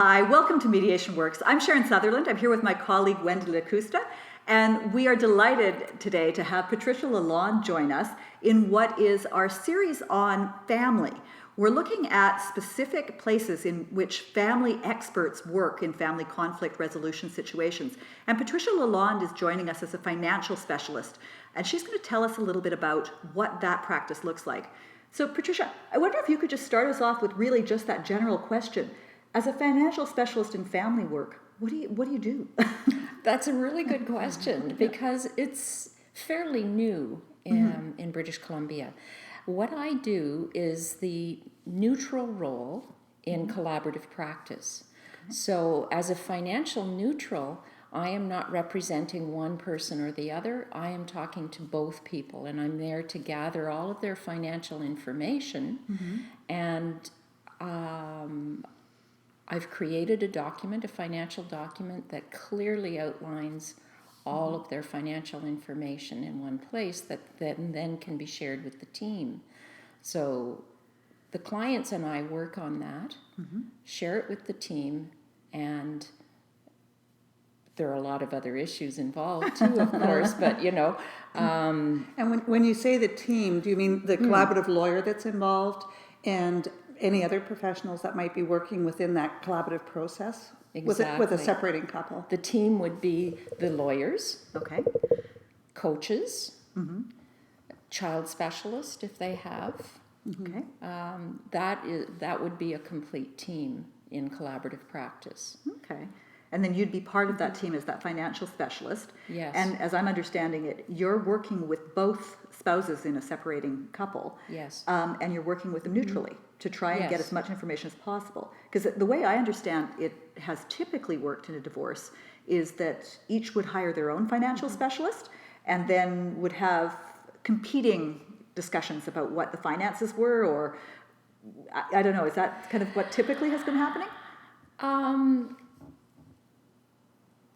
Hi, welcome to Mediation Works. I'm Sharon Sutherland. I'm here with my colleague Wendy Lakusta, and we are delighted today to have Patricia Lalonde join us in what is our series on family. We're looking at specific places in which family experts work in family conflict resolution situations. And Patricia Lalonde is joining us as a financial specialist, and she's going to tell us a little bit about what that practice looks like. So Patricia, I wonder if you could just start us off with really just that general question. As a financial specialist in family work, what do you do? That's a really good question because it's fairly new in British Columbia. What I do is the neutral role in collaborative practice. Okay. So as a financial neutral, I am not representing one person or the other. I am talking to both people, and I'm there to gather all of their financial information and I've created a document, a financial document that clearly outlines all of their financial information in one place that then can be shared with the team. So the clients and I work on that, share it with the team, and there are a lot of other issues involved too, of course, but you know. And when you say the team, do you mean the collaborative lawyer that's involved and any other professionals that might be working within that collaborative process? Exactly. With a separating couple? The team would be the lawyers, Okay. coaches, child specialist if they have. Okay. That would be a complete team in collaborative practice. Okay. And then you'd be part of that team as that financial specialist. Yes. And as I'm understanding it, you're working with both spouses in a separating couple. Yes. And you're working with them neutrally to try and get Yes. as much information as possible. Because the way I understand it has typically worked in a divorce is that each would hire their own financial specialist and then would have competing discussions about what the finances were, or I don't know, is that kind of what typically has been happening?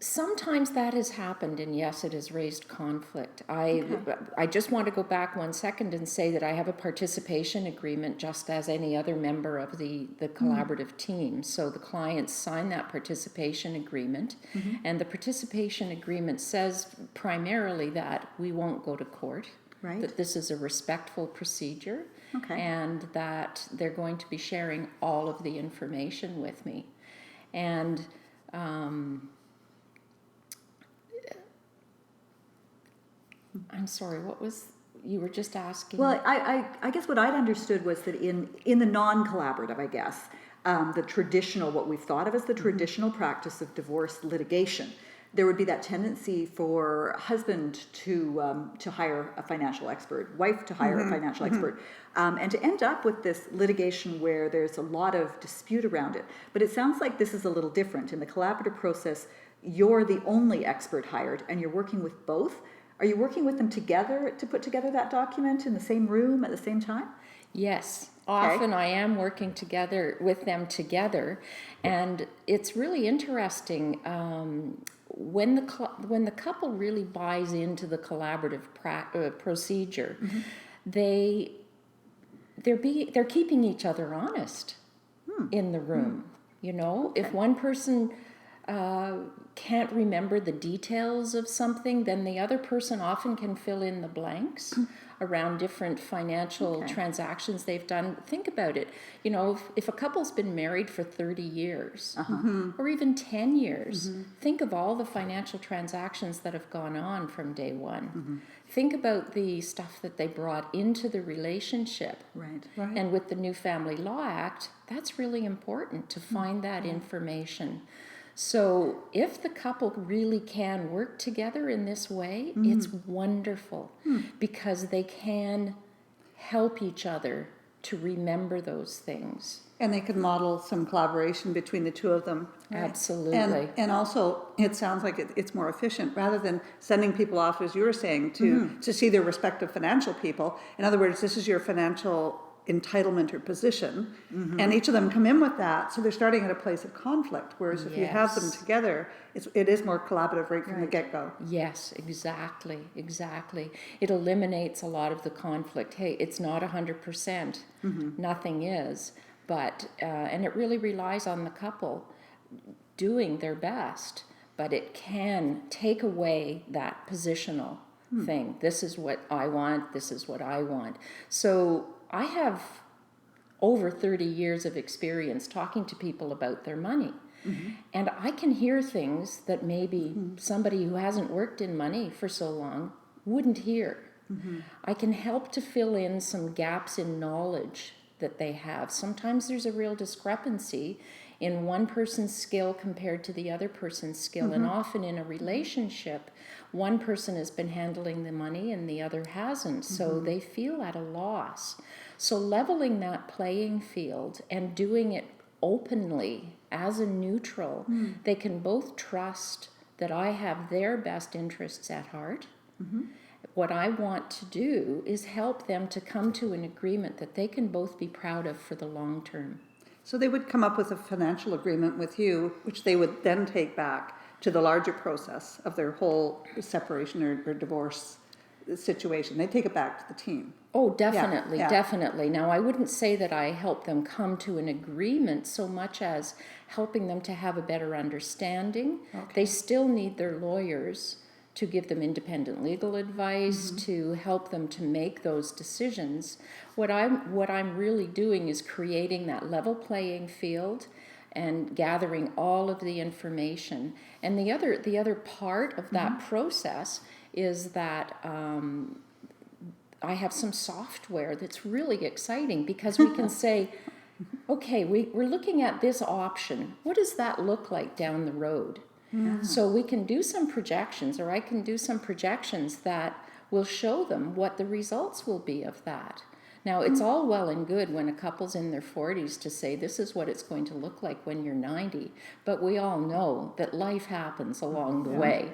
Sometimes that has happened, and yes, it has raised conflict. I just want to go back 1 second and say that I have a participation agreement just as any other member of the collaborative team. So the clients sign that participation agreement, and the participation agreement says primarily that we won't go to court, Right. that this is a respectful procedure, Okay. and that they're going to be sharing all of the information with me. And I'm sorry, what was, you were just asking? Well, I guess what I'd understood was that in the non-collaborative, I guess, the traditional, what we've thought of as the traditional practice of divorce litigation, there would be that tendency for husband to hire a financial expert, wife to hire a financial expert, and to end up with this litigation where there's a lot of dispute around it. But it sounds like this is a little different. In the collaborative process, you're the only expert hired, and you're working with both. Are you working with them together to put together that document in the same room at the same time? Yes, often I am working together with them together, and it's really interesting when the couple really buys into the collaborative procedure. They're keeping each other honest in the room. You know, if one person can't remember the details of something, then the other person often can fill in the blanks around different financial transactions they've done. Think about it. You know, if a couple's been married for 30 years or even 10 years, think of all the financial transactions that have gone on from day one. Think about the stuff that they brought into the relationship. Right. And with the new Family Law Act, that's really important to find that information. So if the couple really can work together in this way, it's wonderful because they can help each other to remember those things. And they can model some collaboration between the two of them. Absolutely. And also, it sounds like it's more efficient rather than sending people off, as you were saying, to see their respective financial people. In other words, this is your financial entitlement or position, and each of them come in with that, so they're starting at a place of conflict, whereas if you have them together, it is more collaborative right from the get-go. Yes, exactly. It eliminates a lot of the conflict. Hey, it's not 100%, nothing is, but and it really relies on the couple doing their best, but it can take away that positional thing. This is what I want, this is what I want. So I have over 30 years of experience talking to people about their money. And I can hear things that maybe somebody who hasn't worked in money for so long wouldn't hear. I can help to fill in some gaps in knowledge that they have. Sometimes there's a real discrepancy in one person's skill compared to the other person's skill. And often in a relationship, one person has been handling the money and the other hasn't. So they feel at a loss. So leveling that playing field and doing it openly as a neutral, they can both trust that I have their best interests at heart. What I want to do is help them to come to an agreement that they can both be proud of for the long term. So they would come up with a financial agreement with you, which they would then take back to the larger process of their whole separation or divorce situation. They take it back to the team. Oh, definitely, Yeah. definitely. Now, I wouldn't say that I help them come to an agreement so much as helping them to have a better understanding. They still need their lawyers to give them independent legal advice, to help them to make those decisions. What I'm really doing is creating that level playing field and gathering all of the information. And the other part of that process is that I have some software that's really exciting, because we can say, okay, we're looking at this option. What does that look like down the road? So we can do some projections, or I can do some projections that will show them what the results will be of that. Now, it's all well and good when a couple's in their 40s to say, this is what it's going to look like when you're 90. But we all know that life happens along the way.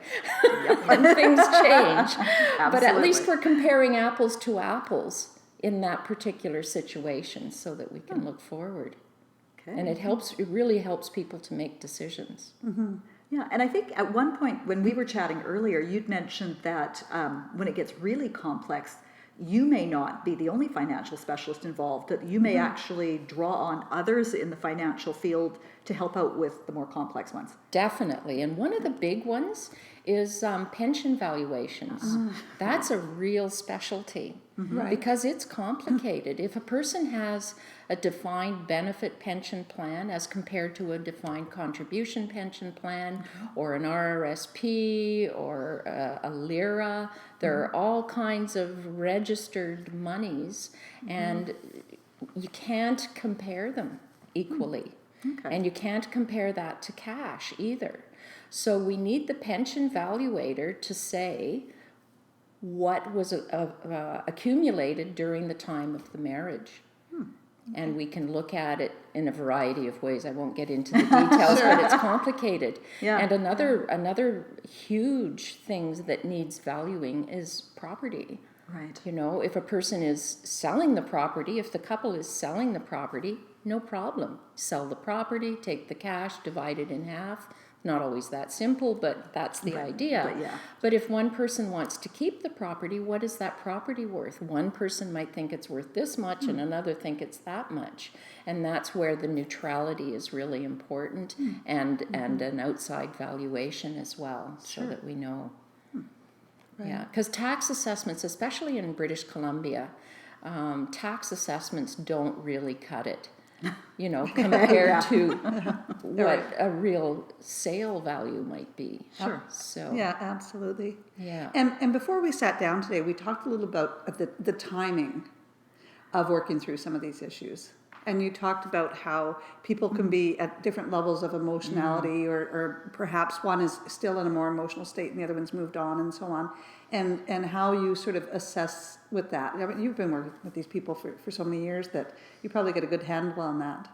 And things change. But at least we're comparing apples to apples in that particular situation so that we can look forward. And it really helps people to make decisions. Yeah, and I think at one point when we were chatting earlier, you'd mentioned that when it gets really complex, you may not be the only financial specialist involved, that you may actually draw on others in the financial field to help out with the more complex ones. Definitely. And one of the big ones is pension valuations. That's a real specialty because it's complicated. If a person has a defined benefit pension plan as compared to a defined contribution pension plan or an RRSP or a LIRA, there are all kinds of registered monies, and you can't compare them equally. And you can't compare that to cash either. So we need the pension valuator to say what was accumulated during the time of the marriage. And we can look at it in a variety of ways. I won't get into the details, but it's complicated. And another huge thing that needs valuing is property. Right. You know, if a person is selling the property, if the couple is selling the property, no problem. Sell the property, take the cash, divide it in half. Not always that simple, but that's the idea. But if one person wants to keep the property, what is that property worth? One person might think it's worth this much and another think it's that much. And that's where the neutrality is really important, and an outside valuation as well, so that we know. Yeah, because tax assessments, especially in British Columbia, tax assessments don't really cut it, you know, compared to what a real sale value might be. So Yeah, absolutely. yeah. And before we sat down today, we talked a little about the timing of working through some of these issues. And you talked about how people can be at different levels of emotionality, or perhaps one is still in a more emotional state and the other one's moved on, and so on. And how you sort of assess with that. I mean, you've been working with these people for so many years that you probably get a good handle on that.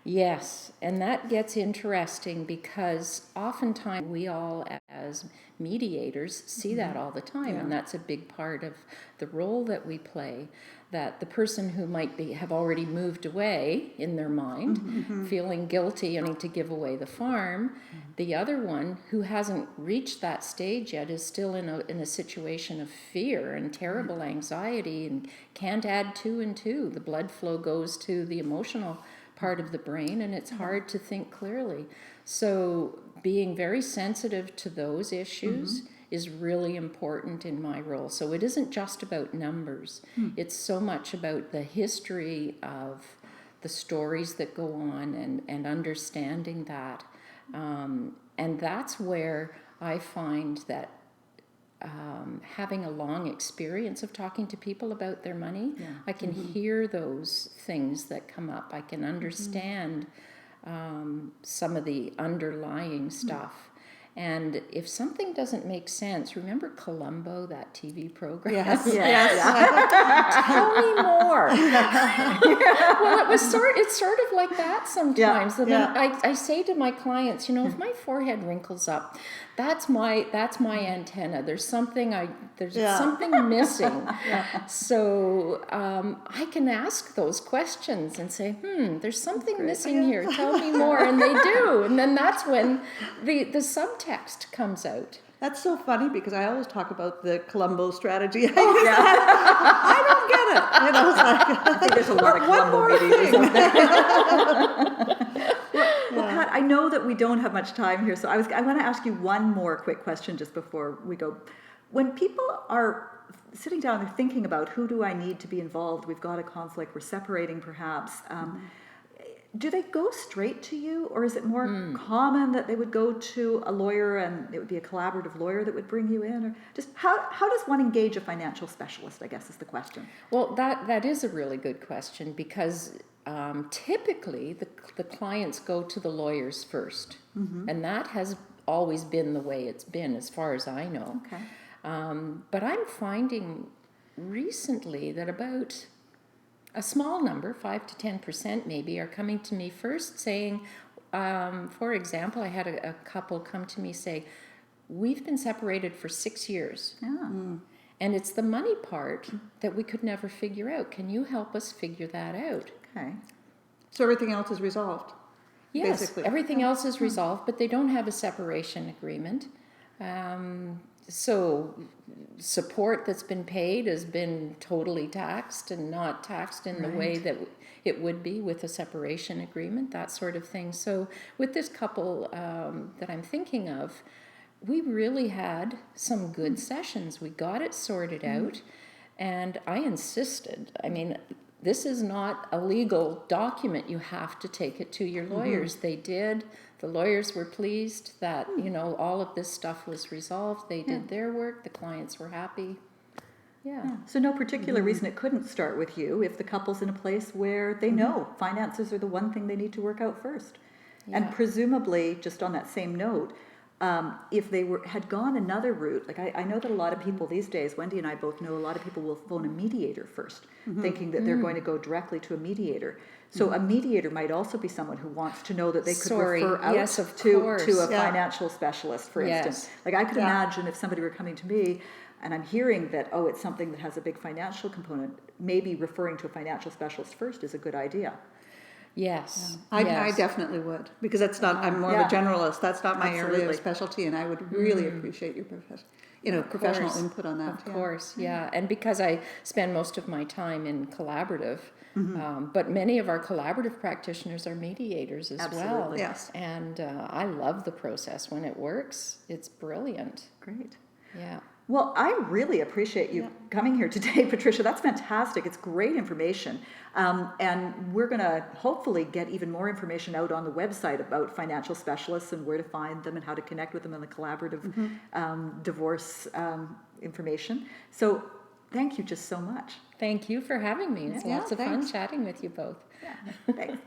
Yes, and that gets interesting because oftentimes we all as mediators see that all the time, and that's a big part of the role that we play, that the person who might have already moved away in their mind, feeling guilty and needing to give away the farm, the other one who hasn't reached that stage yet is still in a situation of fear and terrible anxiety and can't add two and two. The blood flow goes to the emotional part of the brain, and it's hard to think clearly. So being very sensitive to those issues is really important in my role. So it isn't just about numbers. It's so much about the history of the stories that go on and understanding that. And that's where I find that having a long experience of talking to people about their money, I can hear those things that come up. I can understand some of the underlying stuff. And if something doesn't make sense, remember Columbo, that TV program? Yes. Tell me more. Well, it's sort of like that sometimes. And then I say to my clients, you know, if my forehead wrinkles up, that's my antenna. There's something something missing. So I can ask those questions and say, there's something missing here. Tell me more, and they do. And then that's when the subtext comes out. That's so funny because I always talk about the Columbo strategy. I don't get it. You know, it's like, I think there's a lot of Columbo meetings. Well, Pat, I know that we don't have much time here, so I want to ask you one more quick question just before we go. When people are sitting down and thinking about who do I need to be involved, we've got a conflict, we're separating perhaps, do they go straight to you, or is it more common that they would go to a lawyer and it would be a collaborative lawyer that would bring you in? Or just how does one engage a financial specialist, I guess is the question. Well, that is a really good question because typically the clients go to the lawyers first. And that has always been the way it's been as far as I know. Okay. But I'm finding recently that about a small number, 5 to 10% maybe, are coming to me first saying, for example, I had a couple come to me say, we've been separated for 6 years. And it's the money part that we could never figure out. Can you help us figure that out? Okay. so everything else is resolved. Yes, Basically. everything else is resolved, but they don't have a separation agreement. So support that's been paid has been totally taxed and not taxed in the way that it would be with a separation agreement, that sort of thing. So with this couple that I'm thinking of, we really had some good sessions. We got it sorted out, and I insisted. I mean, this is not a legal document. You have to take it to your lawyers. They did. The lawyers were pleased that, you know, all of this stuff was resolved. They did their work. The clients were happy. Yeah. So no particular reason it couldn't start with you if the couple's in a place where they know finances are the one thing they need to work out first. And presumably, just on that same note, if they had gone another route, like I know that a lot of people these days, Wendy and I both know a lot of people will phone a mediator first, thinking that they're going to go directly to a mediator. So a mediator might also be someone who wants to know that they could refer out to a financial specialist, for instance. Like I could imagine if somebody were coming to me and I'm hearing that, oh, it's something that has a big financial component, maybe referring to a financial specialist first is a good idea. Yes. I definitely would, because that's not, I'm more of a generalist. That's not my area of specialty, and I would really appreciate your professional input on that. Of course, yeah. And because I spend most of my time in collaborative, but many of our collaborative practitioners are mediators as well. Yes. And I love the process. When it works, it's brilliant. Great. Yeah. Well, I really appreciate you coming here today, Patricia. That's fantastic. It's great information. And we're going to hopefully get even more information out on the website about financial specialists and where to find them and how to connect with them in the collaborative divorce information. So thank you just so much. Thank you for having me. It's lots of fun chatting with you both. Yeah, thanks.